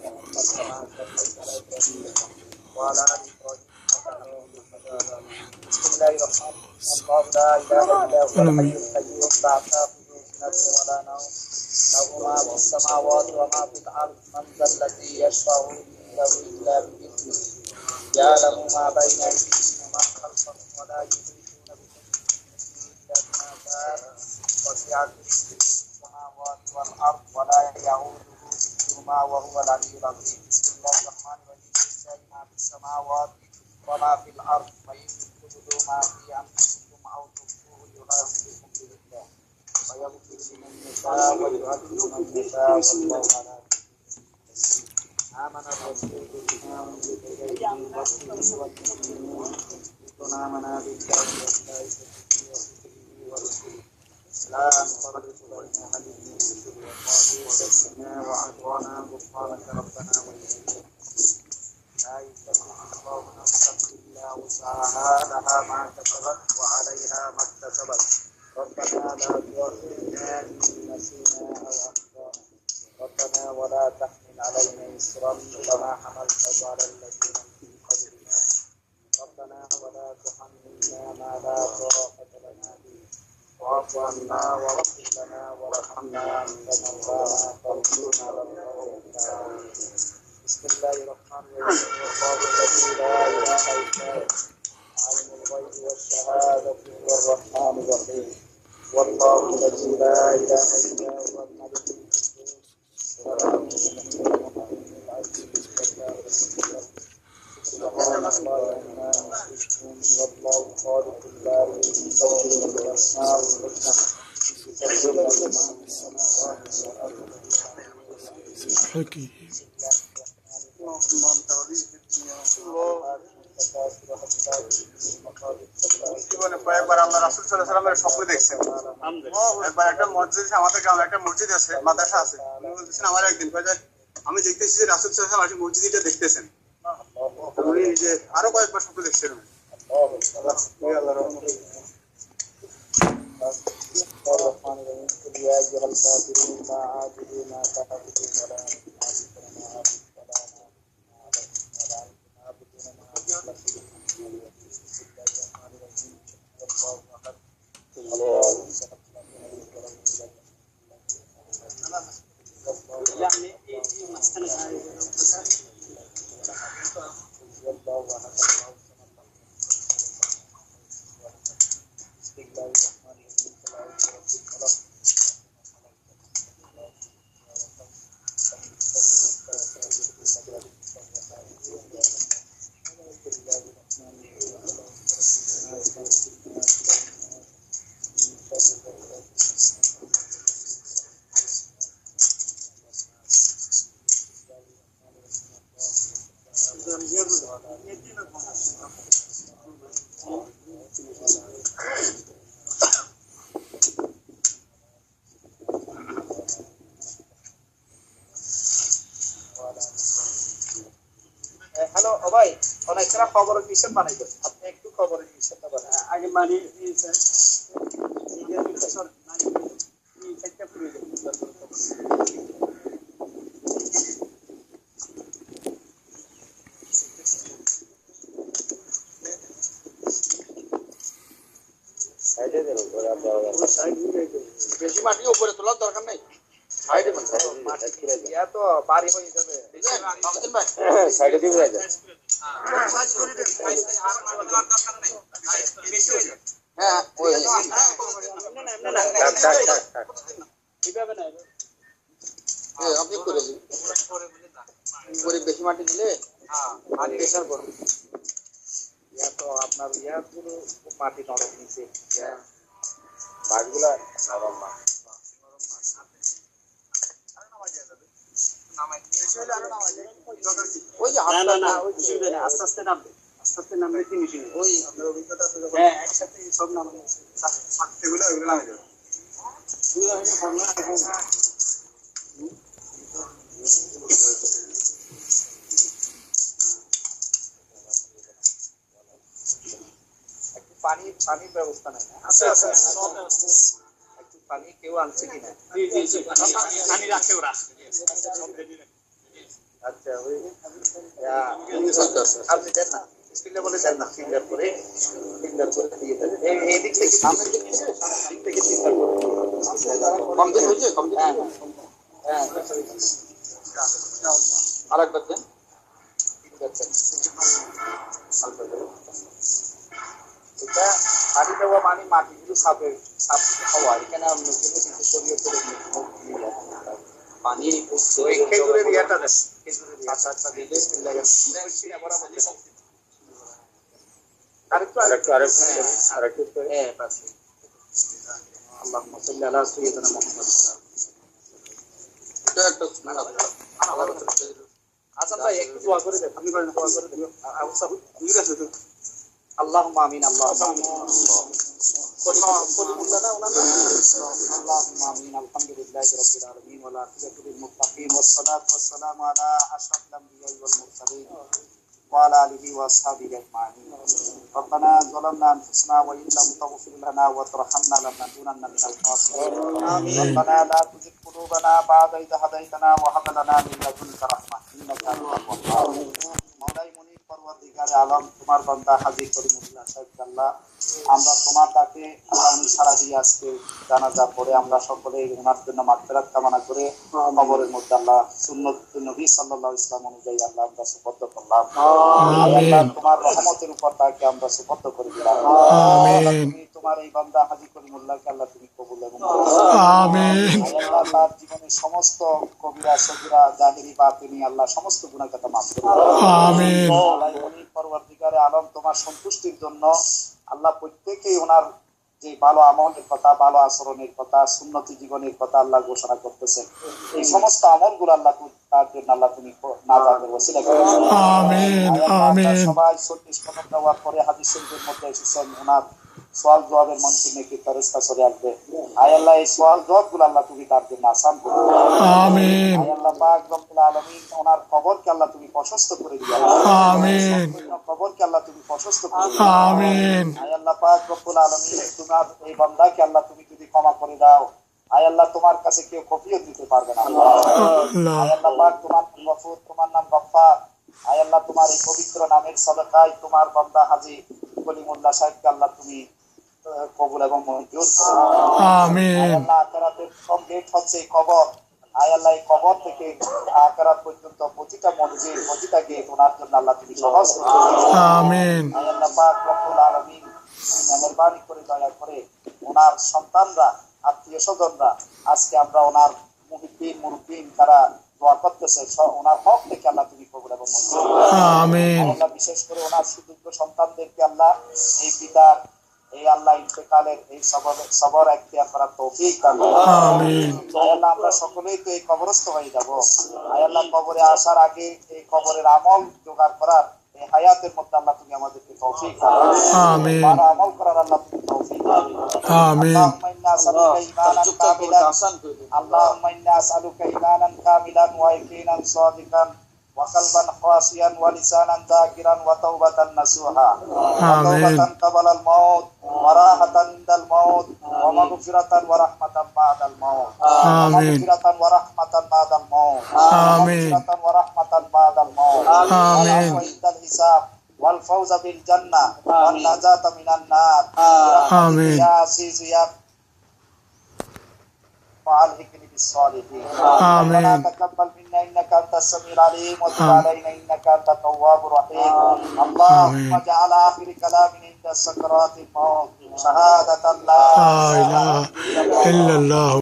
كما صليت على ابراهيم وعلى ال ابراهيم انك حميد مجيد. بسم الله الرحمن الرحيم. الله لا اله الا هو الحي القيوم لا تاخذه سنه ولا نوم له ما في السماوات وما في الارض من ذا الذي يشفع عنده الا باذنه يعلم ما بين ايديهم وما خلفهم ولا يحيطون بشيء الا بما شاء وسع كرسيه السماوات والارض ولا يعوده حفظهما وهو العلي العظيم. بسم الله الرحمن الرحيم. لله ما في السماوات وما في الارض فان تبدوا ما في انفسكم او تخفوه يحاسبكم به الله ويغفر لمن يشاء ويعذب من يشاء والله على كل شيء. آمن الرسول بما أنزل إليه من ربه والمؤمنون كل آمنا بالله وملائكته وكتبه ورسله لا نفرق بين أحد من رسله وقالوا سمعنا وأطعنا غفرانك ربنا وإليك المصير. لا يكلف الله نفسا إلا وسعها لها ما كسبت وعليها ما اكتسبت ربنا لا تؤاخذنا إن نسينا أو أخطأنا ربنا ولا تحمل علينا إصرا كما حملته على الذين من قبلنا ربنا ولا تحملنا ما لا طاقة لنا به واعف عنا واغفر لنا وارحمنا أنت مولانا فانصرنا على القوم الكافرين. بسم الله الرحمن الرحيم. الله الذي لا إله إلا هو عالم الغيب والشهادة هو الرحمن الرحيم. والله الذي لا إله إلا هو الملك القدوس السلام المؤمن المهيمن العزيز الجبار سبحان الله عما يشركون. والله خالق البارئ المصور بالأسماء الحسنى يسبح له ما في السماوات والأرض حكي জীবনে কয়েকবার আমরা রাসূল সাল্লাল্লাহু আলাইহি ওয়াসাল্লামের স্বপ্ন দেখছেন। একবার একটা মসজিদ, আমাদের গ্রামে একটা মসজিদ আছে, মাদ্রাসা আছে। উনি বলতেছেন আমার একদিন আমি দেখতেছি যে রাসূল সাল্লাল্লাহু আলাইহি ওয়াসাল্লাম মসজিদটা দেখতেছেন। উনি যে আরো কয়েকবার স্বপ্ন দেখছেন। আল্লাহর রহমত। الرحمن الرحيم. قل يا أيها الكافرون لا أعبد ما تعبدون ولا أنتم عابدون ما أعبد ولا أنا عابد ولا أنتم عابدون ما أعبد. بسم الله الرحمن الرحيم. الله أحد الله الصمد لم يلد ولم يولد يعني مسكن الله أحد الله بسم الله الرحمن الرحيم. হ্যালো ভাই, অনেকটা খবরের মিশন বানাইবেন, আপনি একটু খবরের মিশনটা বানান আগে বানিয়ে দিয়েছেন। বেশি মাটি উপরে তোলার দরকার নাই, সাইডে তো বাড়ি হয়ে যাবে। সাইডে দিয়ে যায় আপনি করে দিন, বেশি মাটি দিলে প্রেশার করবে। ইয়া তো আপনার ইয়াগুলো মাটি নরম নিচে, মাছগুলা নরম মাছ। আস্তে আস্তে নামবে, আস্তে আস্তে নামলে ফিনিশিং। ওই আপনার অভিজ্ঞতা আছে, হ্যাঁ একসাথে সব নামানো এগুলো নামে যাবে। পানির ব্যবস্থা নাই না? আছে আছে, একটু পানি কেউ আনছে কিনা? পানি রাখে ওরা। আচ্ছা ওই আপনি দেন না স্পিকার বলে দেন না ফিঙ্গার করে দিয়ে দেন এই দিক থেকে সামনের দিক থেকে ফিঙ্গার করে কমপ্লিট হয়েছে কমপ্লিট হ্যাঁ আরেকবার দেন এটা পানি দেওয়া মানে মাটিগুলো সাফ হওয়া এখানে পানি খেজুরের ইয়াটা দেন খেজুরের ইয়াটা দিলে اللهم صل على سيدنا محمد আচ্ছা ভাই একটু দোয়া করে দেন আপনি বলেন দোয়া করে দিও اللهم امين اللهم امين اللهم امين الحمد لله رب العالمين والعاقبة للمتقين والصلاة والسلام على أشرف الأنبياء والمرسلين وعلى آله وأصحابه أجمعين ربنا ظلمنا أنفسنا وإن لم تغفر لنا وترحمنا لنكونن من الخاسرين ربنا لا تزغ قلوبنا بعد إذ هديتنا وهب لنا من لدنك رحمة إنك أنت الوهاب مولاي মুনির পরওয়ারদিগারে আলম তোমার বান্দা হাজী করিমুল্লাহ সাহেব আল্লাহ আমরা তোমার ডাকে আল্লাহ উনি সারা দিয়ে আজকে জানাজা পড়ে আমরা সকলে ওনার জন্য মাগফিরাত কামনা করে কবরের মধ্যে আল্লাহ সুন্নত নবী সাল্লাল্লাহু আলাইহি ওয়াসাল্লাম অনুযায়ী আল্লাহ আমরা সুবদ্ধ করলাম আল্লাহ তোমার রহমতের উপর তাকে আমরা সুবদ্ধ করে দিলাম আমিন তুমি তোমার এই বান্দা হাজী করিমুল্লাহকে আল্লাহ তুমি কবুল এবং আমিন আল্লাহ তার জীবনের সমস্ত কবিরা সগীরা জাহিরি বাতিনি আল্লাহ সমস্ত গুনাহ কথা মাফ করে আমিন মওলাই মুনির পরওয়ারদিগারে আলম তোমার সন্তুষ্টির জন্য আল্লাহ প্রত্যেককেই ওনার যে ভালো আমলের কথা ভালো আচরণের কথা সুন্নতি জীবনের কথা আল্লাহ ঘোষণা করতেছেন এই সমস্ত আমলগুলো আল্লাহ তার জন্য আল্লাহ তুমি নাজাতের ওসিলা করে আমিন আমিন সবাই 36 কদম দেওয়ার পরে হাদিস শরীফের মধ্যে এসেছেন ওনার সওয়াল জবাবের মঞ্চে নাকি ফেরেশতা চলে আসবে আয় আল্লাহ এই সওয়াল জবাবগুলো আল্লাহ তুমি তার জন্য আসান করে আমিন আয় আল্লাহ পাক রব্বুল আলামিন ওনার কবরকে আল্লাহ তুমি প্রশস্ত করে দিও আমিন কবরকে আল্লাহ তুমি প্রশস্ত করে দিও আমিন আয় আল্লাহ পাক রব্বুল আলামিন তোমার এই বান্দাকে আল্লাহ তুমি যদি ক্ষমা করে দাও আয় আল্লাহ তোমার কাছে কেউ কফিয়ত দিতে পারবে না আল্লাহ আয় আল্লাহ পাক তোমার গফুর তোমার নাম গফফার আয় আল্লাহ তোমার এই পবিত্র নামের সাদাকায় তোমার বান্দা হাজী কলিমুল্লাহ সাহেবকে আল্লাহ তুমি কবুল এবং মঞ্জুর করো আমিন আয় আল্লাহ আখিরাতের প্রথম গেট হচ্ছে কবর আয় আল্লাহ এই কবর থেকে আখিরাত পর্যন্ত প্রতিটা মঞ্জিল প্রতিটা গেট ওনার জন্য আল্লাহ তুমি সহজ করে দিও আমিন আয় আল্লাহ পাক রব্বুল আলামিন মেহেরবানি করে দয়া করে ওনার সন্তানরা আত্মীয়-স্বজনরা আজকে আমরা ওনার মুরব্বিন তারা দোয়া করতেছে ওনার হক থেকে আল্লাহ তুমি কবুল এবং মঞ্জুর করো আমিন আল্লাহ বিশেষ করে ওনার সুযোগ্য সন্তানদেরকে আল্লাহ এই পিতার এই আল্লাহ ইন্তেকালের এই সবর এখতিয়ার করার তৌফিক দান করো আমিন আয় আল্লাহ আমরা সকলেই তো এই কবরস্থ হয়ে যাব আয় আল্লাহ কবরে আসার আগে এই কবরের আমল জোগাড় করার এই হায়াতের মধ্যে আল্লাহ তুমি আমাদেরকে তৌফিক দান করো আমিন ভালো আমল করার আল্লাহ তুমি তৌফিক দান করো আমিন اللهم إنا نسألك إيمانا كاملا ويقينا صادقا وقلبا خاشعا ولسانا ذاكرا وتوبة نصوحا وتوبة قبل الموت وراحة عند الموت ومغفرة ورحمة بعد الموت ومغفرة ورحمة بعد الموت ومغفرة ورحمة بعد الموت والعفو عند الحساب والفوز بالجنة والنجاة من النار آمين يا عزيز يا وألحقني بالصالحين آمين ربنا تقبل منا إنك أنت السميع العليم وتب علينا إنك أنت التواب الرحيم اللهم اجعل آخر كلامنا عند سكرات الموت شهادة لا إله إلا الله